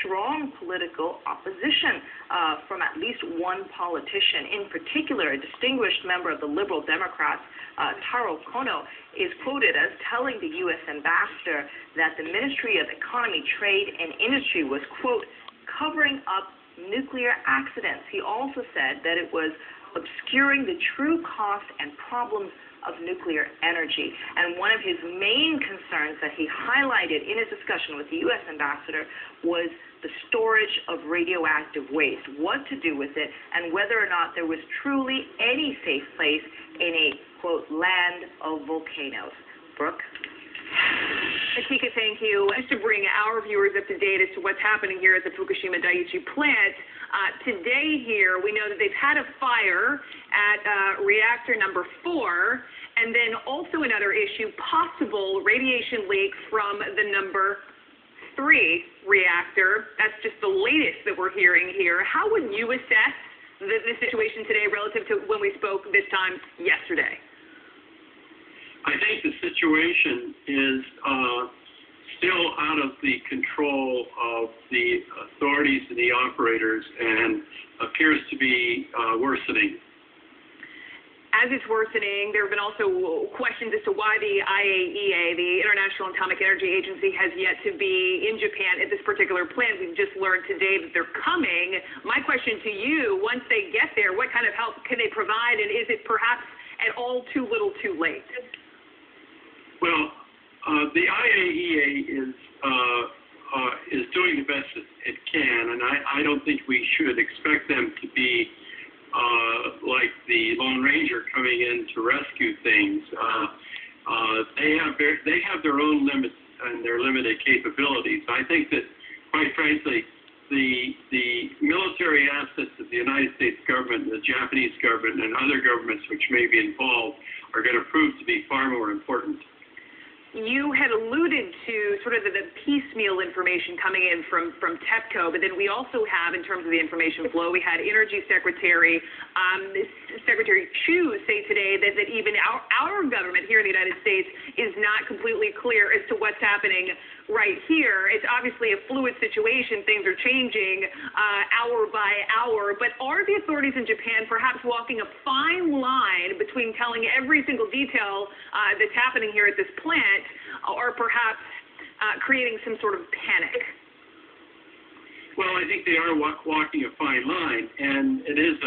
strong political opposition from at least one politician. In particular, a distinguished member of the Liberal Democrats, Taro Kono, is quoted as telling the U.S. ambassador that the Ministry of Economy, Trade, and Industry was, quote, covering up nuclear accidents. He also said that it was obscuring the true cost and problems of nuclear energy. And one of his main concerns that he highlighted in his discussion with the U.S. ambassador was the storage of radioactive waste, what to do with it, and whether or not there was truly any safe place in a, quote, land of volcanoes. Brooke? Atika, thank you. Just to bring our viewers up to date as to what's happening here at the Fukushima Daiichi plant, today here we know that they've had a fire at reactor number 4, and then also another issue, possible radiation leak from the number 3 reactor. That's just the latest that we're hearing here. How would you assess the situation today relative to when we spoke this time yesterday? I think the situation is still out of the control of the authorities and the operators and appears to be worsening. As it's worsening, there have been also questions as to why the IAEA, the International Atomic Energy Agency, has yet to be in Japan at this particular plant. We've just learned today that they're coming. My question to you, once they get there, what kind of help can they provide, and is it perhaps at all too little too late? Well, the IAEA is doing the best it can, and I don't think we should expect them to be like the Lone Ranger coming in to rescue things. They have their own limits and their limited capabilities. I think that, quite frankly, the military assets of the United States government, the Japanese government, and other governments which may be involved are going to prove to be far more important. You had alluded to sort of the piecemeal information coming in from TEPCO, but then we also have, in terms of the information flow, we had Energy Secretary Secretary Chu say today that even our government here in the United States is not completely clear as to what's happening right here. It's obviously a fluid situation. Things are changing hour by hour, but are the authorities in Japan perhaps walking a fine line between telling every single detail that's happening here at this plant, or perhaps creating some sort of panic? Well, I think they are walking a fine line, and it is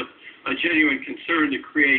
a genuine concern to create